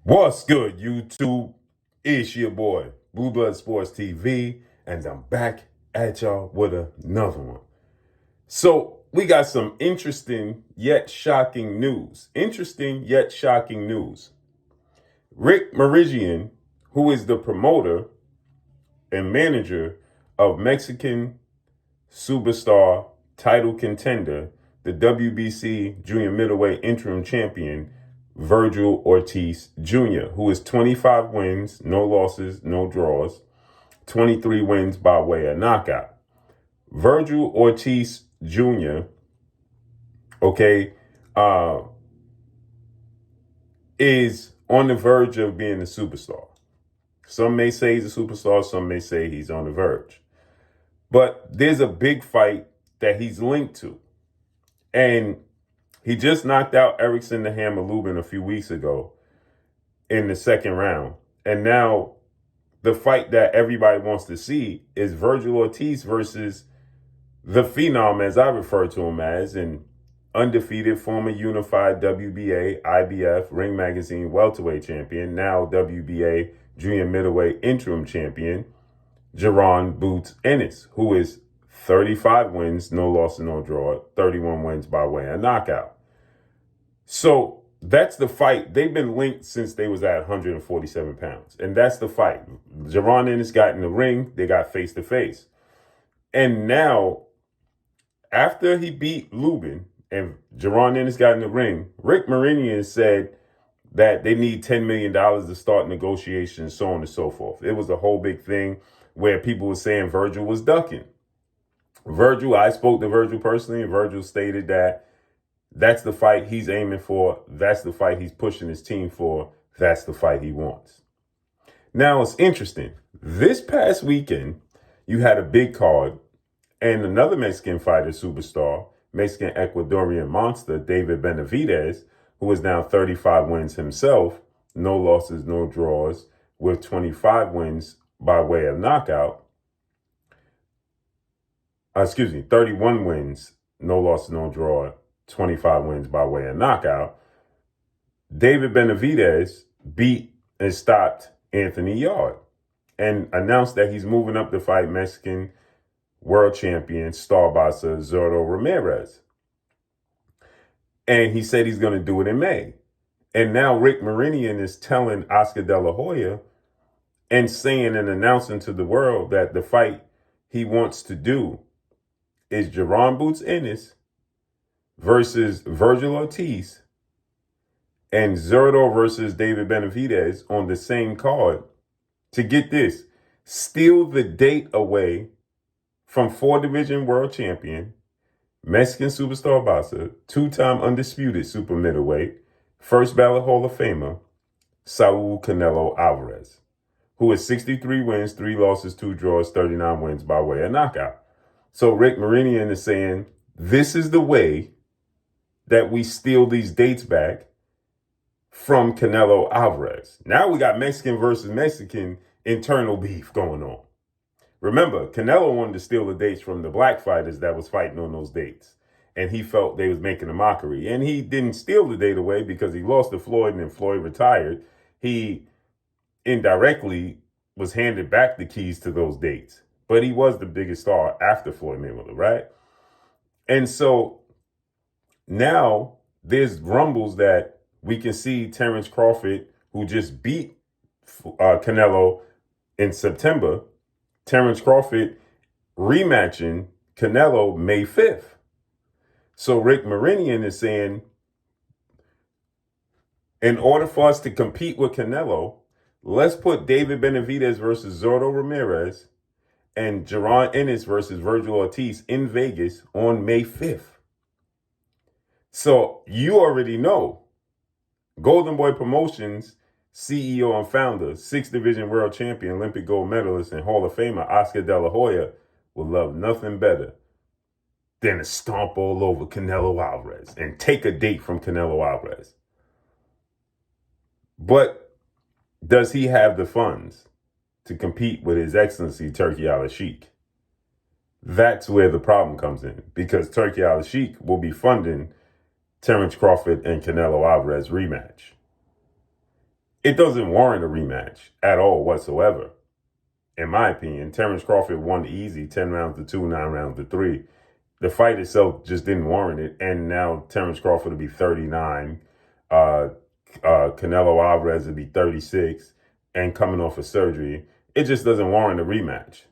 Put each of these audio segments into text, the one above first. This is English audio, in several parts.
What's good, YouTube? It's your boy, Blue Blood Sports TV, and I'm back at y'all with another one. So, we got some interesting yet shocking news. Interesting yet shocking news. Rick Meridian, who is the promoter and manager of Mexican superstar title contender, the WBC junior middleweight interim champion, Vergil Ortiz Jr., who is 25 wins, no losses, no draws, 23 wins by way of knockout. Vergil Ortiz Jr., is on the verge of being a superstar. Some may say he's a superstar, some may say he's on the verge. But there's a big fight that he's linked to. And he just knocked out Erickson the Hammer Lubin a few weeks ago in the second round. And now the fight that everybody wants to see is Vergil Ortiz versus the Phenom, as I refer to him as, an undefeated former unified WBA, IBF, Ring Magazine welterweight champion, now WBA junior middleweight interim champion, Jaron Boots Ennis, who is 35 wins, no loss and no draw, 31 wins by way of knockout. So that's the fight. They've been linked since they was at 147 pounds. And that's the fight. Jaron Ennis got in the ring. They got face-to-face. And now, after he beat Lubin and Jaron Ennis got in the ring, Rick Meridian said that they need $10 million to start negotiations, so on and so forth. It was a whole big thing where people were saying Virgil was ducking. I spoke to Virgil personally, and Virgil stated that that's the fight he's aiming for. That's the fight he's pushing his team for. That's the fight he wants. Now, it's interesting. This past weekend, you had a big card and another Mexican fighter superstar, Mexican Ecuadorian monster, David Benavidez, who is now 35 wins himself, no losses, no draws, with 25 wins by way of knockout. 31 wins, no loss, no draw, 25 wins by way of knockout. David Benavidez beat and stopped Anthony Yarde and announced that he's moving up to fight Mexican world champion star boxer Zurdo Ramirez. And he said he's going to do it in May. And now Rick Meridian is telling Oscar De La Hoya and saying and announcing to the world that the fight he wants to do is Jaron Boots Ennis versus Vergil Ortiz and Zurdo versus David Benavidez on the same card to get this, steal the date away from 4-division world champion, Mexican superstar boxer, 2-time undisputed super middleweight, first ballot Hall of Famer, Saul Canelo Alvarez, who is 63 wins, 3 losses, 2 draws, 39 wins by way of knockout. So Rick Meridian is saying, this is the way that we steal these dates back from Canelo Alvarez. Now we got Mexican versus Mexican internal beef going on. Remember, Canelo wanted to steal the dates from the black fighters that was fighting on those dates. And he felt they was making a mockery. And he didn't steal the date away because he lost to Floyd and then Floyd retired. He indirectly was handed back the keys to those dates. But he was the biggest star after Floyd Mayweather, right? And so now there's rumbles that we can see Terrence Crawford, who just beat Canelo in September, Terrence Crawford rematching Canelo May 5th. So Rick Meridian is saying, in order for us to compete with Canelo, let's put David Benavidez versus Zurdo Ramirez and Jaron Ennis versus Vergil Ortiz in Vegas on May 5th. So you already know, Golden Boy Promotions CEO and founder, 6th-division world champion, Olympic gold medalist, and Hall of Famer Oscar De La Hoya would love nothing better than to stomp all over Canelo Alvarez and take a date from Canelo Alvarez. But does he have the funds to compete with His Excellency Turki Al-Sheikh? That's where the problem comes in, because Turki Al-Sheikh will be funding Terrence Crawford and Canelo Alvarez rematch. it doesn't warrant a rematch at all whatsoever. In my opinion, Terrence Crawford won easy, 10 rounds to 2, 9 rounds to 3. The fight itself just didn't warrant it. And now Terrence Crawford will be 39. Canelo Alvarez will be 36 and coming off of surgery. It just doesn't warrant a rematch.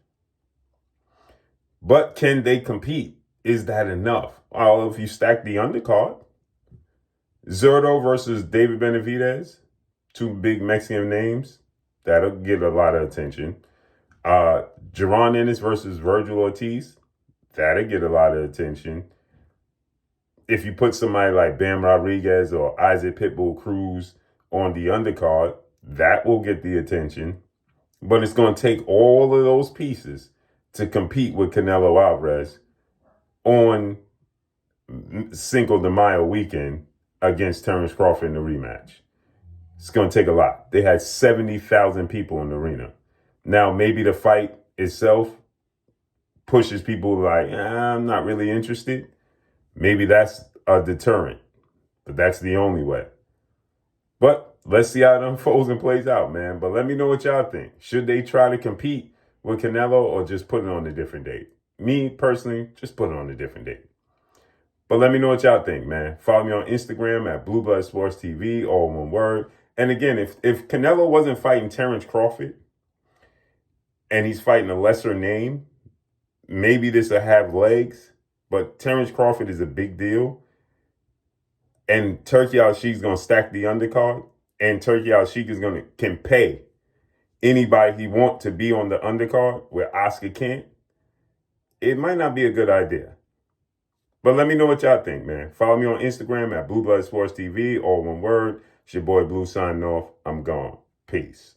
But can they compete? Is that enough? Well, if you stack the undercard, Zurdo versus David Benavidez, 2 big Mexican names, that'll get a lot of attention. Jaron Ennis versus Vergil Ortiz, that'll get a lot of attention. If you put somebody like Bam Rodriguez or Isaac Pitbull Cruz on the undercard, that will get the attention. But it's going to take all of those pieces to compete with Canelo Alvarez on Cinco de Mayo weekend against Terrence Crawford in the rematch. It's going to take a lot. They had 70,000 people in the arena. Now, maybe the fight itself pushes people like, I'm not really interested. Maybe that's a deterrent, but that's the only way. But let's see how it unfolds and plays out, man. But let me know what y'all think. Should they try to compete with Canelo or just put it on a different date? Me, personally, just put it on a different date. But let me know what y'all think, man. Follow me on Instagram at Blue Blood Sports TV, all one word. And again, if Canelo wasn't fighting Terrence Crawford and he's fighting a lesser name, maybe this will have legs. But Terrence Crawford is a big deal. And Turkey Al-Sheik's going to stack the undercard. And Turkey Al-Sheik can pay anybody he wants to be on the undercard where Oscar can't. It might not be a good idea. But let me know what y'all think, man. Follow me on Instagram at Blue Blood Sports TV, all one word. It's your boy Blue signing off. I'm gone. Peace.